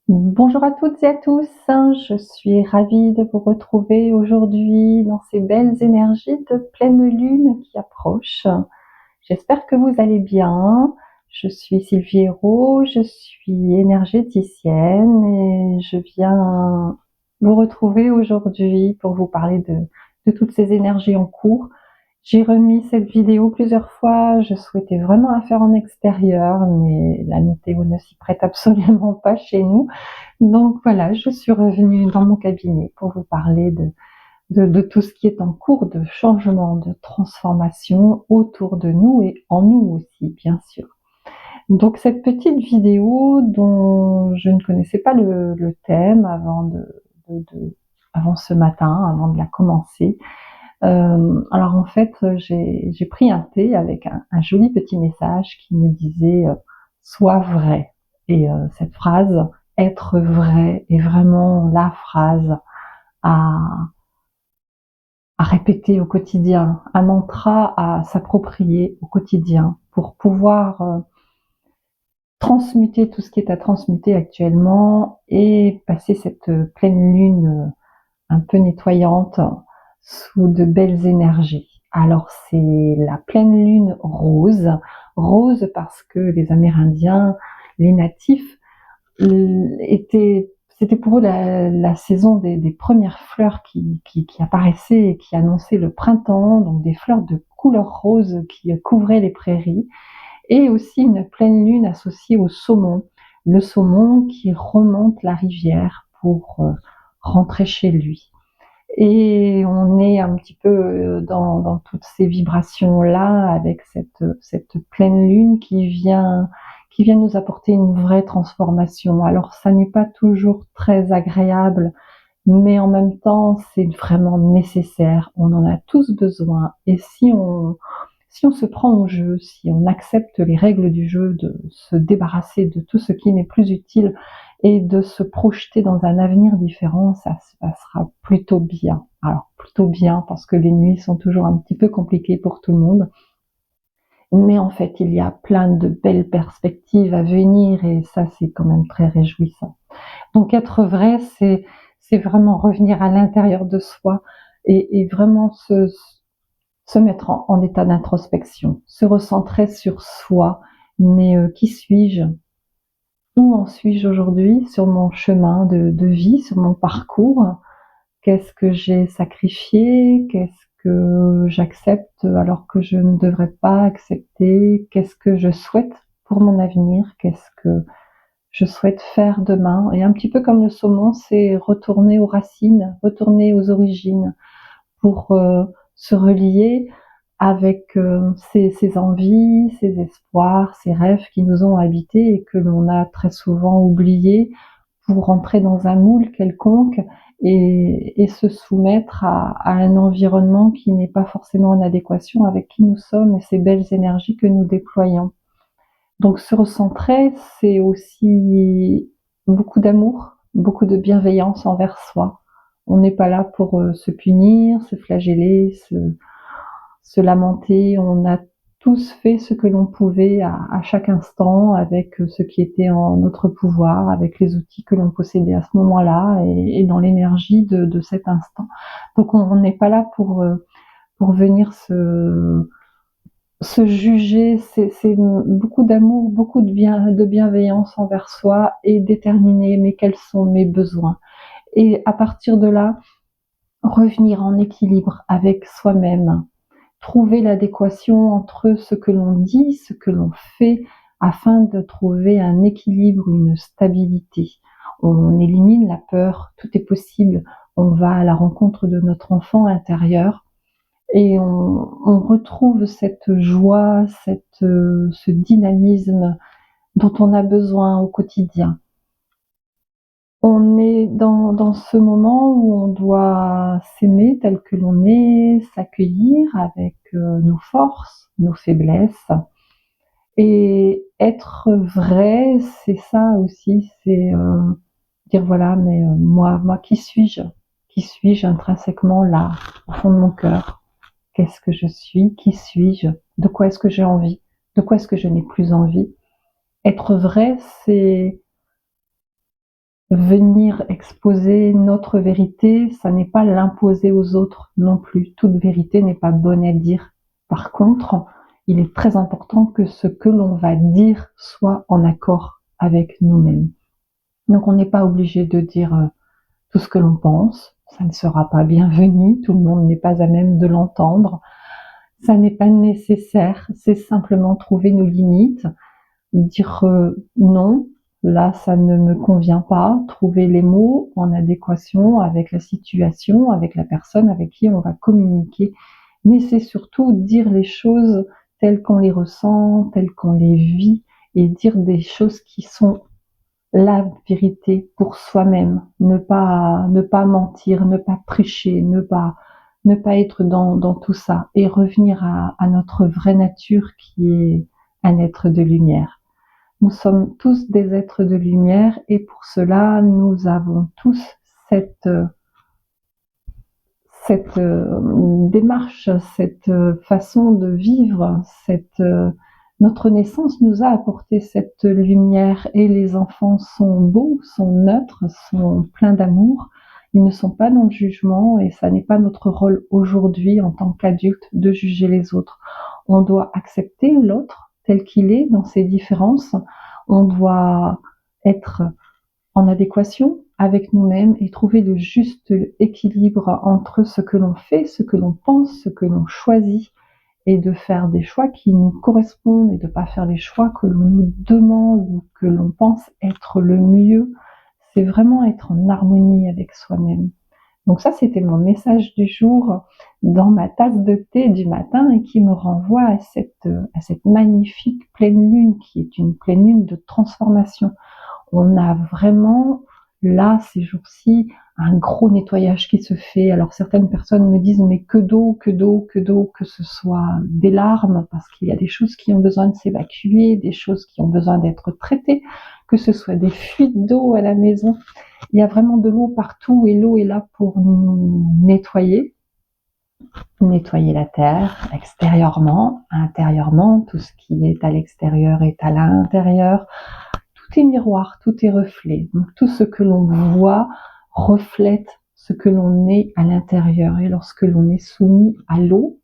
Bonjour à toutes et à tous, je suis ravie de vous retrouver aujourd'hui dans ces belles énergies de pleine lune qui approchent. J'espère que vous allez bien. Je suis Sylvie Hérault, je suis énergéticienne et je viens vous retrouver aujourd'hui pour vous parler de toutes ces énergies en cours. J'ai remis cette vidéo plusieurs fois, je souhaitais vraiment la faire en extérieur, mais la météo ne s'y prête absolument pas chez nous. Donc voilà, je suis revenue dans mon cabinet pour vous parler de tout ce qui est en cours de changement, de transformation autour de nous et en nous aussi, bien sûr. Donc cette petite vidéo dont je ne connaissais pas le thème avant ce matin, avant de la commencer. Alors en fait, j'ai pris un thé avec un joli petit message qui me disait sois vrai. Et cette phrase, être vrai, est vraiment la phrase à, à répéter au quotidien, un mantra à s'approprier au quotidien pour pouvoir transmuter tout ce qui est à transmuter actuellement et passer cette pleine lune un peu nettoyante sous de belles énergies. Alors c'est la pleine lune rose, rose parce que les Amérindiens, les natifs, c'était pour eux la saison des premières fleurs qui apparaissaient et qui annonçaient le printemps, donc des fleurs de couleur rose qui couvraient les prairies, et aussi une pleine lune associée au saumon, le saumon qui remonte la rivière pour rentrer chez lui. Et on est un petit peu dans toutes ces vibrations-là avec cette pleine lune qui vient nous apporter une vraie transformation. Alors ça n'est pas toujours très agréable, mais en même temps c'est vraiment nécessaire. On en a tous besoin. Et si on se prend au jeu, si on accepte les règles du jeu, de se débarrasser de tout ce qui n'est plus utile et de se projeter dans un avenir différent, ça se passera plutôt bien. Alors plutôt bien parce que les nuits sont toujours un petit peu compliquées pour tout le monde, mais en fait il y a plein de belles perspectives à venir et ça c'est quand même très réjouissant. Donc être vrai, c'est vraiment revenir à l'intérieur de soi et vraiment se mettre en état d'introspection, se recentrer sur soi. Mais qui suis-je? Où en suis-je aujourd'hui sur mon chemin de vie, sur mon parcours? Qu'est-ce que j'ai sacrifié? Qu'est-ce que j'accepte alors que je ne devrais pas accepter? Qu'est-ce que je souhaite pour mon avenir? Qu'est-ce que je souhaite faire demain? Et un petit peu comme le saumon, c'est retourner aux racines, retourner aux origines pour se relier avec ces envies, ces espoirs, ces rêves qui nous ont habités et que l'on a très souvent oubliés pour entrer dans un moule quelconque et se soumettre à un environnement qui n'est pas forcément en adéquation avec qui nous sommes et ces belles énergies que nous déployons. Donc se recentrer, c'est aussi beaucoup d'amour, beaucoup de bienveillance envers soi. On n'est pas là pour se punir, se flageller, se lamenter. On a tous fait ce que l'on pouvait à chaque instant avec ce qui était en notre pouvoir, avec les outils que l'on possédait à ce moment-là et dans l'énergie de cet instant. Donc on n'est pas là pour venir se juger, c'est beaucoup d'amour, beaucoup de bienveillance envers soi et déterminer mais quels sont mes besoins. Et à partir de là, revenir en équilibre avec soi-même, trouver l'adéquation entre ce que l'on dit, ce que l'on fait, afin de trouver un équilibre, une stabilité. On élimine la peur, tout est possible. On va à la rencontre de notre enfant intérieur et on retrouve cette joie, ce dynamisme dont on a besoin au quotidien. On est dans ce moment où on doit s'aimer tel que l'on est, s'accueillir avec nos forces, nos faiblesses. Et être vrai, c'est ça aussi, c'est dire voilà, mais moi, qui suis-je? Qui suis-je intrinsèquement là, au fond de mon cœur? Qu'est-ce que je suis? Qui suis-je? De quoi est-ce que j'ai envie? De quoi est-ce que je n'ai plus envie? Être vrai, c'est venir exposer notre vérité, ça n'est pas l'imposer aux autres non plus. Toute vérité n'est pas bonne à dire. Par contre, il est très important que ce que l'on va dire soit en accord avec nous-mêmes. Donc on n'est pas obligé de dire tout ce que l'on pense, ça ne sera pas bienvenu, tout le monde n'est pas à même de l'entendre. Ça n'est pas nécessaire, c'est simplement trouver nos limites, dire non, là ça ne me convient pas, trouver les mots en adéquation avec la situation, avec la personne avec qui on va communiquer. Mais c'est surtout dire les choses telles qu'on les ressent, telles qu'on les vit, et dire des choses qui sont la vérité pour soi-même, ne pas mentir, ne pas tricher, ne pas être dans tout ça, et revenir à notre vraie nature qui est un être de lumière. Nous sommes tous des êtres de lumière, et pour cela, nous avons tous cette démarche, cette façon de vivre, notre naissance nous a apporté cette lumière, et les enfants sont beaux, sont neutres, sont pleins d'amour. Ils ne sont pas dans le jugement, et ça n'est pas notre rôle aujourd'hui en tant qu'adultes de juger les autres. On doit accepter l'autre tel qu'il est dans ses différences. On doit être en adéquation avec nous-mêmes et trouver le juste équilibre entre ce que l'on fait, ce que l'on pense, ce que l'on choisit, et de faire des choix qui nous correspondent, et de ne pas faire les choix que l'on nous demande ou que l'on pense être le mieux. C'est vraiment être en harmonie avec soi-même. Donc ça, c'était mon message du jour dans ma tasse de thé du matin, et qui me renvoie à cette magnifique pleine lune, qui est une pleine lune de transformation. On a vraiment, là, ces jours-ci, un gros nettoyage qui se fait. Alors certaines personnes me disent, mais que d'eau, que d'eau, que d'eau, que ce soit des larmes, parce qu'il y a des choses qui ont besoin de s'évacuer, des choses qui ont besoin d'être traitées, que ce soit des fuites d'eau à la maison. Il y a vraiment de l'eau partout, et l'eau est là pour nous nettoyer la terre, extérieurement, intérieurement, tout ce qui est à l'extérieur est à l'intérieur. Tout est miroir, tout est reflet. Donc tout ce que l'on voit reflète ce que l'on est à l'intérieur. Et lorsque l'on est soumis à l'eau,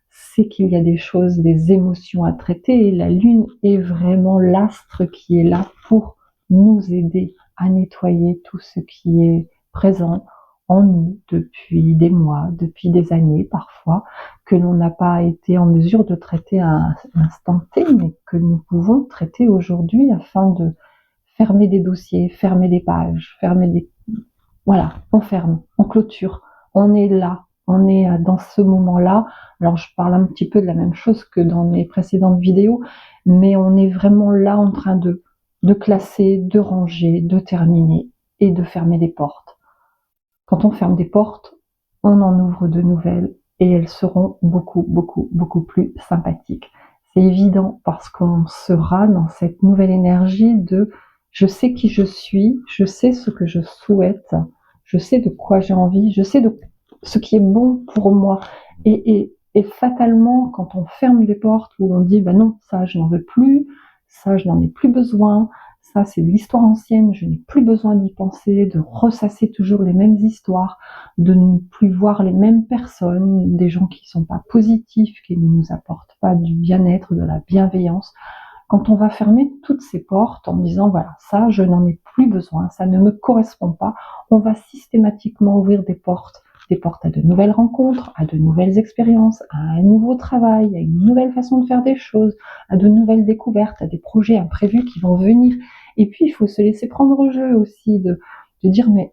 c'est qu'il y a des choses, des émotions à traiter. Et la lune est vraiment l'astre qui est là pour nous aider à nettoyer tout ce qui est présent en nous depuis des mois, depuis des années parfois, que l'on n'a pas été en mesure de traiter à un instant T, mais que nous pouvons traiter aujourd'hui afin de fermer des dossiers, fermer des pages, voilà, on ferme, on clôture, on est là, on est dans ce moment-là. Alors je parle un petit peu de la même chose que dans mes précédentes vidéos, mais on est vraiment là en train de classer, de ranger, de terminer et de fermer des portes. Quand on ferme des portes, on en ouvre de nouvelles, et elles seront beaucoup, beaucoup, beaucoup plus sympathiques. C'est évident, parce qu'on sera dans cette nouvelle énergie de je sais qui je suis, je sais ce que je souhaite, je sais de quoi j'ai envie, je sais de ce qui est bon pour moi. Et fatalement, quand on ferme des portes où on dit bah non, ça je n'en veux plus, ça je n'en ai plus besoin, ça c'est de l'histoire ancienne, je n'ai plus besoin d'y penser, de ressasser toujours les mêmes histoires, de ne plus voir les mêmes personnes, des gens qui ne sont pas positifs, qui ne nous apportent pas du bien-être, de la bienveillance. Quand on va fermer toutes ces portes en disant voilà, ça je n'en ai plus besoin, ça ne me correspond pas, on va systématiquement ouvrir des portes à de nouvelles rencontres, à de nouvelles expériences, à un nouveau travail, à une nouvelle façon de faire des choses, à de nouvelles découvertes, à des projets imprévus qui vont venir. Et puis il faut se laisser prendre au jeu aussi, de dire mais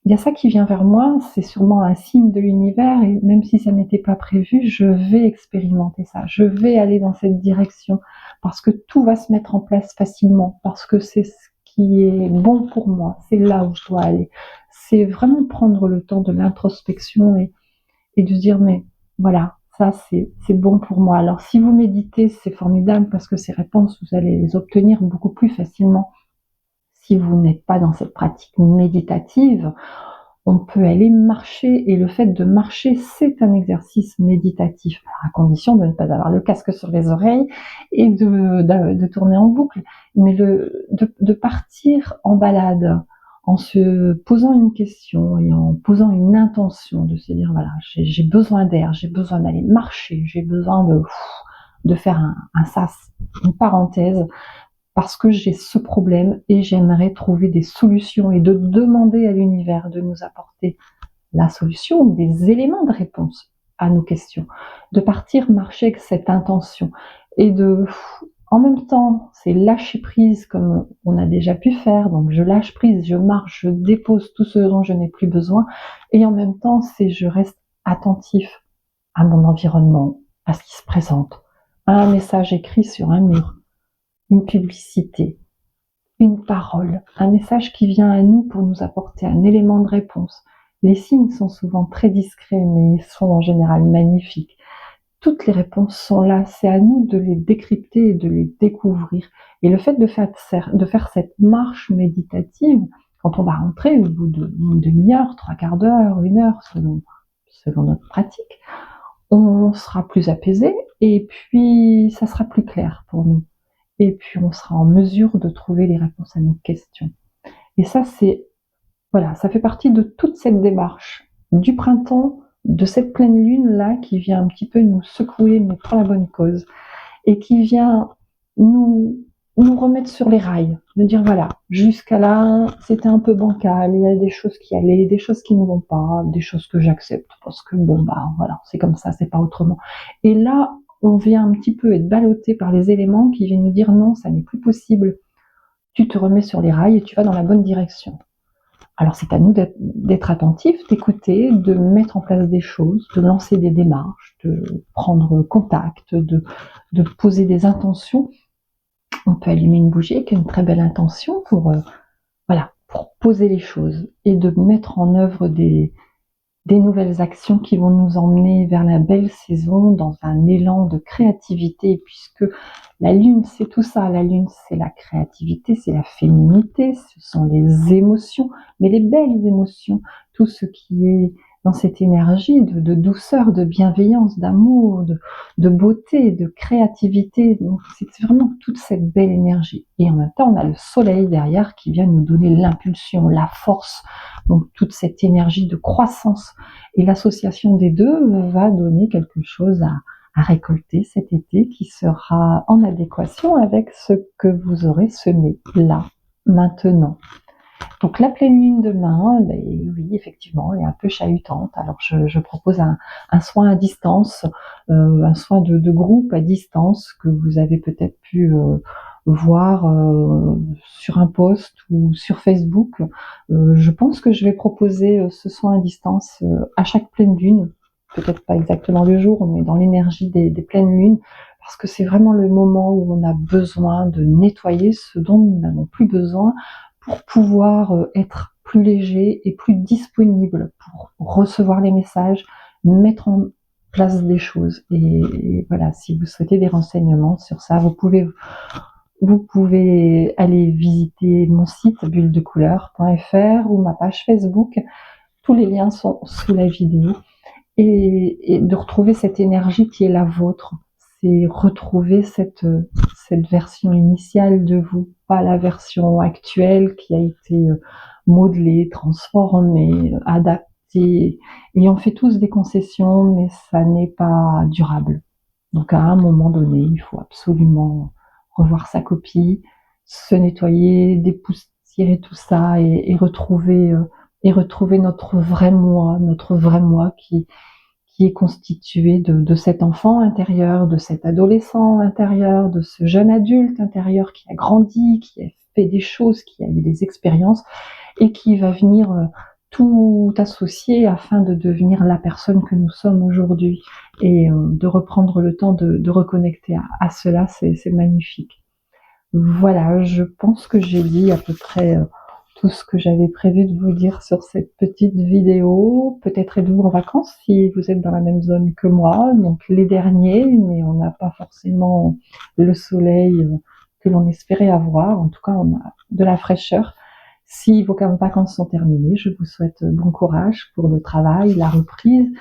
il y a ça qui vient vers moi, c'est sûrement un signe de l'univers, et même si ça n'était pas prévu, je vais expérimenter ça, je vais aller dans cette direction, parce que tout va se mettre en place facilement, parce que c'est ce qui est bon pour moi, c'est là où je dois aller. C'est vraiment prendre le temps de l'introspection, et de se dire mais voilà, ça c'est bon pour moi. Alors si vous méditez, c'est formidable, parce que ces réponses, vous allez les obtenir beaucoup plus facilement. Si vous n'êtes pas dans cette pratique méditative, on peut aller marcher, et le fait de marcher, c'est un exercice méditatif, à condition de ne pas avoir le casque sur les oreilles et de tourner en boucle. Mais de partir en balade, en se posant une question et en posant une intention de se dire voilà, j'ai besoin d'air, j'ai besoin d'aller marcher, j'ai besoin de faire un sas, une parenthèse, parce que j'ai ce problème et j'aimerais trouver des solutions et de demander à l'univers de nous apporter la solution ou des éléments de réponse à nos questions, de partir marcher avec cette intention et en même temps, c'est lâcher prise comme on a déjà pu faire, donc je lâche prise, je marche, je dépose tout ce dont je n'ai plus besoin, et en même temps, c'est je reste attentif à mon environnement, à ce qui se présente, à un message écrit sur un mur, une publicité, une parole, un message qui vient à nous pour nous apporter un élément de réponse. Les signes sont souvent très discrets, mais ils sont en général magnifiques. Toutes les réponses sont là, c'est à nous de les décrypter et de les découvrir. Et le fait de faire cette marche méditative, quand on va rentrer au bout d'une demi-heure, 3/4 d'heure, 1 heure, selon notre pratique, on sera plus apaisé et puis ça sera plus clair pour nous. Et puis on sera en mesure de trouver les réponses à nos questions. Et ça, voilà, ça fait partie de toute cette démarche du printemps, de cette pleine lune-là qui vient un petit peu nous secouer, mais pour la bonne cause, et qui vient nous, nous remettre sur les rails, de dire voilà, jusqu'à là, c'était un peu bancal, il y a des choses qui allaient, des choses qui ne vont pas, des choses que j'accepte, parce que bon, bah voilà, c'est comme ça, c'est pas autrement. Et là, on vient un petit peu être ballotté par les éléments qui viennent nous dire non, ça n'est plus possible. Tu te remets sur les rails et tu vas dans la bonne direction. Alors c'est à nous d'être attentifs, d'écouter, de mettre en place des choses, de lancer des démarches, de prendre contact, de poser des intentions. On peut allumer une bougie avec une très belle intention voilà, pour poser les choses et de mettre en œuvre des nouvelles actions qui vont nous emmener vers la belle saison dans un élan de créativité, puisque la lune, c'est tout ça. La lune, c'est la créativité, c'est la féminité, ce sont les émotions, mais les belles émotions, tout ce qui est dans cette énergie de douceur, de bienveillance, d'amour, de beauté, de créativité. Donc, c'est vraiment toute cette belle énergie. Et en même temps, on a le soleil derrière qui vient nous donner l'impulsion, la force, donc toute cette énergie de croissance. Et l'association des deux va donner quelque chose à récolter cet été qui sera en adéquation avec ce que vous aurez semé là, maintenant. Donc la pleine lune demain, oui, effectivement, elle est un peu chahutante. Alors je propose un soin à distance, un soin de groupe à distance que vous avez peut-être pu voir sur un post ou sur Facebook. Je pense que je vais proposer ce soin à distance à chaque pleine lune, peut-être pas exactement le jour, mais dans l'énergie des pleines lunes, parce que c'est vraiment le moment où on a besoin de nettoyer ce dont nous n'avons plus besoin pour pouvoir être plus léger et plus disponible pour recevoir les messages, mettre en place des choses. Et voilà, si vous souhaitez des renseignements sur ça, vous pouvez aller visiter mon site bulledecouleur.fr ou ma page Facebook. Tous les liens sont sous la vidéo. Et de retrouver cette énergie qui est la vôtre. C'est retrouver cette version initiale de vous, pas la version actuelle qui a été modelée, transformée, adaptée. Et on fait tous des concessions, mais ça n'est pas durable. Donc à un moment donné, il faut absolument revoir sa copie, se nettoyer, dépoussiérer tout ça et retrouver notre vrai moi qui est constitué de cet enfant intérieur, de cet adolescent intérieur, de ce jeune adulte intérieur qui a grandi, qui a fait des choses, qui a eu des expériences et qui va venir tout associer afin de devenir la personne que nous sommes aujourd'hui. Et de reprendre le temps de reconnecter à cela, c'est magnifique. Voilà, je pense que j'ai dit à peu près tout ce que j'avais prévu de vous dire sur cette petite vidéo. Peut-être êtes-vous en vacances si vous êtes dans la même zone que moi, donc les derniers, mais on n'a pas forcément le soleil que l'on espérait avoir. En tout cas, on a de la fraîcheur. Si vos vacances sont terminées, je vous souhaite bon courage pour le travail, la reprise,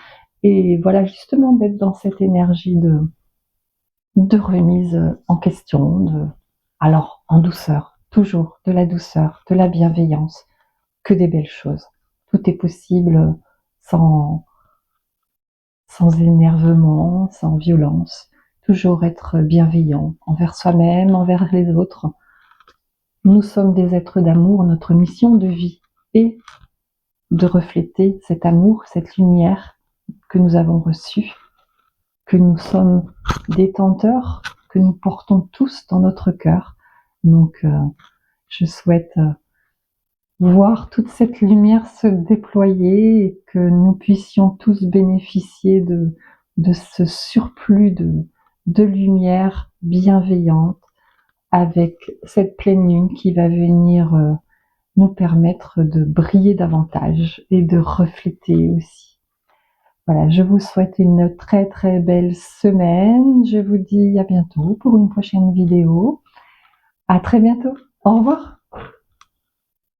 et voilà, justement d'être dans cette énergie de remise en question, alors en douceur, toujours de la douceur, de la bienveillance, que des belles choses. Tout est possible sans énervement, sans violence. Toujours être bienveillant envers soi-même, envers les autres. Nous sommes des êtres d'amour, notre mission de vie est de refléter cet amour, cette lumière que nous avons reçue, que nous sommes détenteurs, que nous portons tous dans notre cœur. Donc, je souhaite voir toute cette lumière se déployer et que nous puissions tous bénéficier de ce surplus de lumière bienveillante avec cette pleine lune qui va venir nous permettre de briller davantage et de refléter aussi. Voilà, je vous souhaite une très très belle semaine. Je vous dis à bientôt pour une prochaine vidéo. À très bientôt. Au revoir.